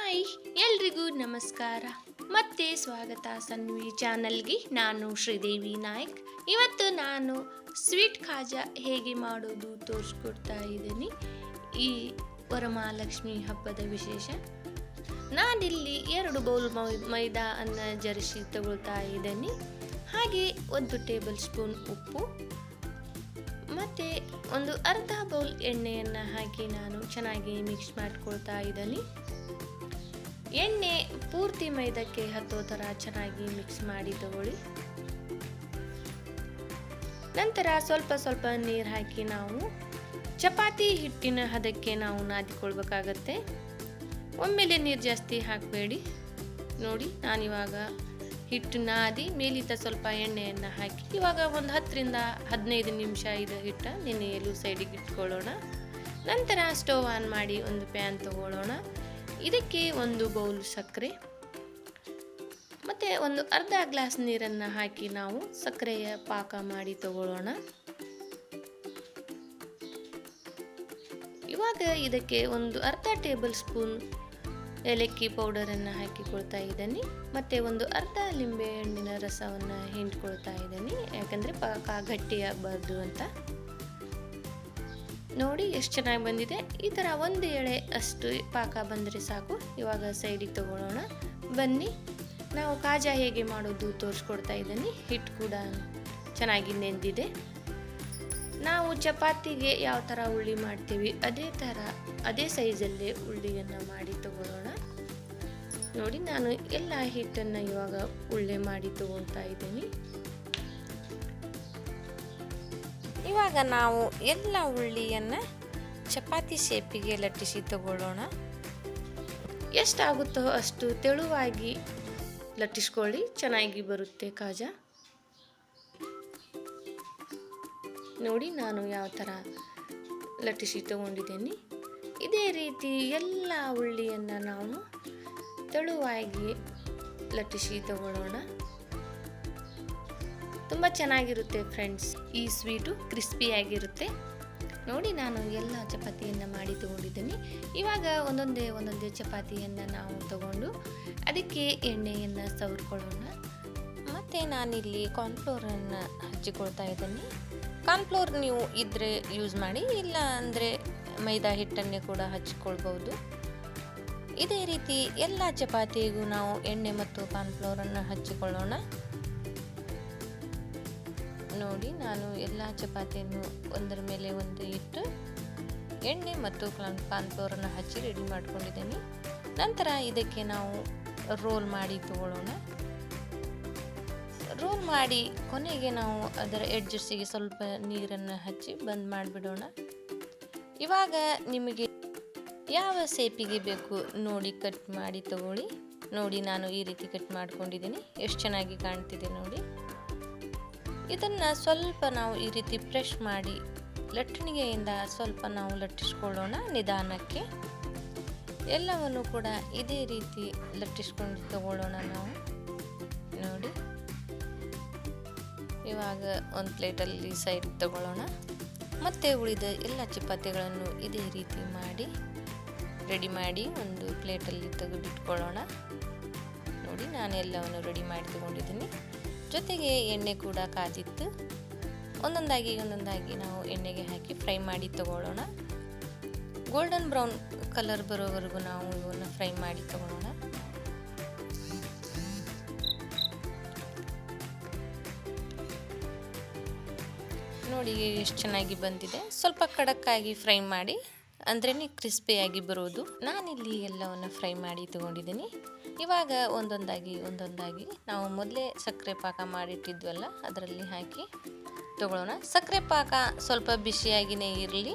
Hi ಎಲ್ರಿಗೂ ನಮಸ್ಕಾರ ಮತ್ತೆ ಸ್ವಾಗತ ಸನ್ವಿ ಚಾನಲ್ಗೆ. ನಾನು ಶ್ರೀದೇವಿ ನಾಯಕ್. ಇವತ್ತು ನಾನು ಸ್ವೀಟ್ ಖಾಜಾ ಹೇಗೆ ಮಾಡೋದು ತೋರಿಸ್ಕೊಡ್ತಾ ಇದ್ದೀನಿ. ಈ ವರಮಹಾಲಕ್ಷ್ಮಿ ಹಬ್ಬದ ವಿಶೇಷ. ನಾನಿಲ್ಲಿ 2 ಬೌಲ್ ಮೈದಾ ಅನ್ನ ಜರಿಸಿ ತಗೊಳ್ತಾ ಇದ್ದೀನಿ. ಹಾಗೆ 1 ಟೇಬಲ್ ಸ್ಪೂನ್ ಉಪ್ಪು ಮತ್ತು ಒಂದು ಅರ್ಧ ಬೌಲ್ ಎಣ್ಣೆಯನ್ನು ಹಾಕಿ ನಾನು ಚೆನ್ನಾಗಿ ಮಿಕ್ಸ್ ಮಾಡ್ಕೊಳ್ತಾ ಇದ್ದೀನಿ. ಎಣ್ಣೆ ಪೂರ್ತಿ ಮೈದಕ್ಕೆ ಹತ್ತೋ ಥರ ಚೆನ್ನಾಗಿ ಮಿಕ್ಸ್ ಮಾಡಿ ತಗೊಳ್ಳಿ. ನಂತರ ಸ್ವಲ್ಪ ನೀರು ಹಾಕಿ ನಾವು ಚಪಾತಿ ಹಿಟ್ಟಿನ ಹದಕ್ಕೆ ನಾವು ನಾದಿಕೊಳ್ಬೇಕಾಗತ್ತೆ. ಒಮ್ಮೆಲೆ ನೀರು ಜಾಸ್ತಿ ಹಾಕಬೇಡಿ. ನೋಡಿ, ನಾನಿವಾಗ ಹಿಟ್ಟು ನಾದಿ ಮೇಲಿದ್ದ ಸ್ವಲ್ಪ ಎಣ್ಣೆಯನ್ನು ಹಾಕಿ ಇವಾಗ ಒಂದು 10 ರಿಂದ 15 ನಿಮಿಷ ಇದು ಹಿಟ್ಟು ನೆನೆಯಲು ಸೈಡಿಗೆ ಇಟ್ಕೊಳ್ಳೋಣ. ನಂತರ ಸ್ಟವ್ ಆನ್ ಮಾಡಿ ಒಂದು ಪ್ಯಾನ್ ತಗೊಳ್ಳೋಣ. ಇದಕ್ಕೆ 1 ಬೌಲ್ ಸಕ್ಕರೆ ಮತ್ತು ಒಂದು ಅರ್ಧ ಗ್ಲಾಸ್ ನೀರನ್ನು ಹಾಕಿ ನಾವು ಸಕ್ಕರೆಯ ಪಾಕ ಮಾಡಿ ತಗೊಳ್ಳೋಣ. ಇವಾಗ ಇದಕ್ಕೆ ಒಂದು ಅರ್ಧ ಟೇಬಲ್ ಸ್ಪೂನ್ ಏಲಕ್ಕಿ ಪೌಡರನ್ನು ಹಾಕಿಕೊಳ್ತಾ ಇದ್ದೀನಿ. ಮತ್ತು ಒಂದು ಅರ್ಧ ಲಿಂಬೆ ಹಣ್ಣಿನ ರಸವನ್ನು ಹಿಂಡ್ಕೊಳ್ತಾ ಇದ್ದೀನಿ, ಯಾಕಂದರೆ ಪಾಕ ಗಟ್ಟಿಯಾಗಬಾರ್ದು ಅಂತ. ನೋಡಿ ಎಷ್ಟು ಚೆನ್ನಾಗಿ ಬಂದಿದೆ. ಈ ಥರ 1 ಎಳೆ ಅಷ್ಟು ಪಾಕ ಬಂದರೆ ಸಾಕು. ಇವಾಗ ಸೈಡಿಗೆ ತಗೊಳ್ಳೋಣ. ಬನ್ನಿ, ನಾವು ಖಾಜಾ ಹೇಗೆ ಮಾಡೋದು ತೋರಿಸ್ಕೊಡ್ತಾ ಇದ್ದೀನಿ. ಹಿಟ್ಟು ಕೂಡ ಚೆನ್ನಾಗಿ ನೆಂದಿದೆ. ನಾವು ಚಪಾತಿಗೆ ಯಾವ ಥರ ಉಳ್ಳಿ ಮಾಡ್ತೀವಿ ಅದೇ ಸೈಜಲ್ಲೇ ಉಳ್ಳಿಯನ್ನು ಮಾಡಿ ತಗೊಳ್ಳೋಣ. ನೋಡಿ, ನಾನು ಎಲ್ಲ ಹಿಟ್ಟನ್ನು ಇವಾಗ ಉಳ್ಳೆ ಮಾಡಿ ತಗೊಳ್ತಾ ಇದ್ದೀನಿ. ಇವಾಗ ನಾವು ಎಲ್ಲ ಉಳ್ಳಿಯನ್ನು ಚಪಾತಿ ಶೇಪಿಗೆ ಲಟ್ಟಿಸಿ ತಗೊಳ್ಳೋಣ. ಎಷ್ಟಾಗುತ್ತೋ ಅಷ್ಟು ತೆಳುವಾಗಿ ಲಟ್ಟಿಸ್ಕೊಳ್ಳಿ, ಚೆನ್ನಾಗಿ ಬರುತ್ತೆ ಖಾಜಾ. ನೋಡಿ, ನಾನು ಯಾವ ಥರ ಲಟ್ಟಿಸಿ ತಗೊಂಡಿದ್ದೀನಿ. ಇದೇ ರೀತಿ ಎಲ್ಲ ಉಳ್ಳಿಯನ್ನು ನಾವು ತೆಳುವಾಗಿ ಲಟ್ಟಿಸಿ ತಗೊಳ್ಳೋಣ. ತುಂಬ ಚೆನ್ನಾಗಿರುತ್ತೆ ಫ್ರೆಂಡ್ಸ್. ಈ ಸ್ವೀಟು ಕ್ರಿಸ್ಪಿಯಾಗಿರುತ್ತೆ. ನೋಡಿ, ನಾನು ಎಲ್ಲ ಚಪಾತಿಯನ್ನು ಮಾಡಿ ತಗೊಂಡಿದ್ದೀನಿ. ಇವಾಗ ಒಂದೊಂದೇ ಚಪಾತಿಯನ್ನು ನಾವು ತಗೊಂಡು ಅದಕ್ಕೆ ಎಣ್ಣೆಯನ್ನು ಸವರ್ಕೊಳ್ಳೋಣ. ಮತ್ತು ನಾನಿಲ್ಲಿ ಕಾರ್ನ್ಫ್ಲೋರನ್ನು ಹಚ್ಚಿಕೊಳ್ತಾ ಇದ್ದೀನಿ. ಕಾರ್ನ್ಫ್ಲೋರ್ ನೀವು ಇದ್ದರೆ ಯೂಸ್ ಮಾಡಿ, ಇಲ್ಲ ಅಂದರೆ ಮೈದಾ ಹಿಟ್ಟನ್ನೇ ಕೂಡ ಹಚ್ಚಿಕೊಳ್ಬೋದು. ಇದೇ ರೀತಿ ಎಲ್ಲ ಚಪಾತಿಗೂ ನಾವು ಎಣ್ಣೆ ಮತ್ತು ಕಾರ್ನ್ಫ್ಲೋರನ್ನು ಹಚ್ಚಿಕೊಳ್ಳೋಣ. ನೋಡಿ, ನಾನು ಎಲ್ಲ ಚಪಾತಿಯನ್ನು ಒಂದರ ಮೇಲೆ ಒಂದು ಇಟ್ಟು ಎಣ್ಣೆ ಮತ್ತು ಕಾರ್ನ್ಫ್ಲೋರನ್ನು ಹಚ್ಚಿ ರೆಡಿ ಮಾಡ್ಕೊಂಡಿದ್ದೀನಿ. ನಂತರ ಇದಕ್ಕೆ ನಾವು ರೋಲ್ ಮಾಡಿ ತಗೊಳ್ಳೋಣ. ರೋಲ್ ಮಾಡಿ ಕೊನೆಗೆ ನಾವು ಅದರ ಎಡ್ಜಸ್ಸಿಗೆ ಸ್ವಲ್ಪ ನೀರನ್ನು ಹಚ್ಚಿ ಬಂದ್ ಮಾಡಿಬಿಡೋಣ. ಇವಾಗ ನಿಮಗೆ ಯಾವ ಶೇಪಿಗೆ ಬೇಕು ನೋಡಿ ಕಟ್ ಮಾಡಿ ತಗೊಳ್ಳಿ. ನೋಡಿ, ನಾನು ಈ ರೀತಿ ಕಟ್ ಮಾಡ್ಕೊಂಡಿದ್ದೀನಿ. ಎಷ್ಟು ಚೆನ್ನಾಗಿ ಕಾಣ್ತಿದೆ ನೋಡಿ. ಇದನ್ನು ಸ್ವಲ್ಪ ನಾವು ಈ ರೀತಿ ಪ್ರೆಸ್ ಮಾಡಿ ಲಟ್ಟಣಿಗೆಯಿಂದ ಸ್ವಲ್ಪ ನಾವು ಲಟ್ಟಿಸ್ಕೊಳ್ಳೋಣ ನಿಧಾನಕ್ಕೆ. ಎಲ್ಲವನ್ನು ಕೂಡ ಇದೇ ರೀತಿ ಲಟ್ಟಿಸ್ಕೊಂಡು ತಗೊಳ್ಳೋಣ ನಾವು. ನೋಡಿ, ಇವಾಗ ಒಂದು ಪ್ಲೇಟಲ್ಲಿ ಸೈಡ್ ತಗೊಳ್ಳೋಣ. ಮತ್ತು ಉಳಿದ ಎಲ್ಲ ಚಪಾತಿಗಳನ್ನು ಇದೇ ರೀತಿ ಮಾಡಿ ರೆಡಿ ಮಾಡಿ ಒಂದು ಪ್ಲೇಟಲ್ಲಿ ತೆಗೆದಿಟ್ಕೊಳ್ಳೋಣ. ನೋಡಿ, ನಾನು ಎಲ್ಲವನ್ನು ರೆಡಿ ಮಾಡಿ ತಗೊಂಡಿದ್ದೀನಿ. ಜೊತೆಗೆ ಎಣ್ಣೆ ಕೂಡ ಕಾದಿತ್ತು. ಒಂದೊಂದಾಗಿ ನಾವು ಎಣ್ಣೆಗೆ ಹಾಕಿ ಫ್ರೈ ಮಾಡಿ ತಗೊಳ್ಳೋಣ. ಗೋಲ್ಡನ್ ಬ್ರೌನ್ ಕಲರ್ ಬರೋವರೆಗೂ ನಾವು ಇವನ್ನು ಫ್ರೈ ಮಾಡಿ ತಗೊಳ್ಳೋಣ. ನೋಡಿ, ಎಷ್ಟು ಚೆನ್ನಾಗಿ ಬಂದಿದೆ. ಸ್ವಲ್ಪ ಖಡಕ್ಕಾಗಿ ಫ್ರೈ ಮಾಡಿ, ಅಂದ್ರೇ ಕ್ರಿಸ್ಪಿಯಾಗಿ ಬರೋದು. ನಾನಿಲ್ಲಿ ಎಲ್ಲವನ್ನು ಫ್ರೈ ಮಾಡಿ ತಗೊಂಡಿದ್ದೀನಿ. ಇವಾಗ ಒಂದೊಂದಾಗಿ ನಾವು ಮೊದಲೇ ಸಕ್ಕರೆ ಪಾಕ ಮಾಡಿಟ್ಟಿದ್ವಲ್ಲ ಅದರಲ್ಲಿ ಹಾಕಿ ತಗೊಳ್ಳೋಣ. ಸಕ್ಕರೆ ಪಾಕ ಸ್ವಲ್ಪ ಬಿಸಿಯಾಗಿಯೇ ಇರಲಿ.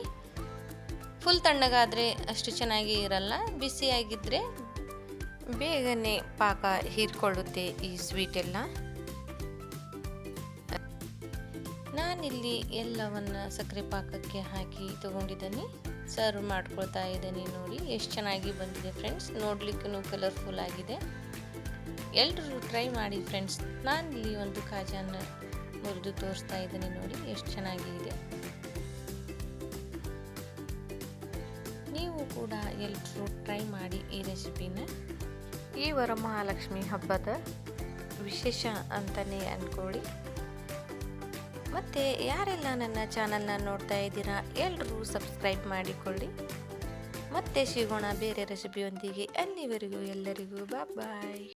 ಫುಲ್ ತಣ್ಣಗಾದರೆ ಅಷ್ಟು ಚೆನ್ನಾಗಿ ಇರಲ್ಲ. ಬಿಸಿಯಾಗಿದ್ದರೆ ಬೇಗನೆ ಪಾಕ ಹೀರ್ಕೊಳ್ಳುತ್ತೆ ಈ ಸ್ವೀಟೆಲ್ಲ. ನಾನಿಲ್ಲಿ ಎಲ್ಲವನ್ನು ಸಕ್ಕರೆ ಪಾಕಕ್ಕೆ ಹಾಕಿ ತಗೊಂಡಿದ್ದೀನಿ. ಸರ್ವ್ ಮಾಡ್ಕೊಳ್ತಾ ಇದ್ದೀನಿ. ನೋಡಿ, ಎಷ್ಟು ಚೆನ್ನಾಗಿ ಬಂದಿದೆ ಫ್ರೆಂಡ್ಸ್. ನೋಡ್ಲಿಕ್ಕೂ ಕಲರ್ಫುಲ್ ಆಗಿದೆ. ಎಲ್ಲರೂ ಟ್ರೈ ಮಾಡಿ ಫ್ರೆಂಡ್ಸ್. ನಾನಿಲ್ಲಿ ಒಂದು ಖಾಜಾನ ಮುರಿದು ತೋರಿಸ್ತಾ ಇದ್ದೀನಿ. ನೋಡಿ, ಎಷ್ಟು ಚೆನ್ನಾಗಿದೆ. ನೀವು ಕೂಡ ಎಲ್ಲರೂ ಟ್ರೈ ಮಾಡಿ ಈ ರೆಸಿಪಿನ. ಈ ವರಮಹಾಲಕ್ಷ್ಮಿ ಹಬ್ಬದ ವಿಶೇಷ ಅಂತಲೇ ಅಂದ್ಕೊಳ್ಳಿ. ಮತ್ತು ಯಾರೆಲ್ಲ ನನ್ನ ಚಾನಲ್ನ ನೋಡ್ತಾ ಇದ್ದೀರಾ ಎಲ್ಲರೂ ಸಬ್ಸ್ಕ್ರೈಬ್ ಮಾಡಿಕೊಳ್ಳಿ. ಮತ್ತೆ ಸಿಗೋಣ ಬೇರೆ ರೆಸಿಪಿಯೊಂದಿಗೆ. ಅಲ್ಲಿವರೆಗೂ ಎಲ್ಲರಿಗೂ ಬಾಯ್.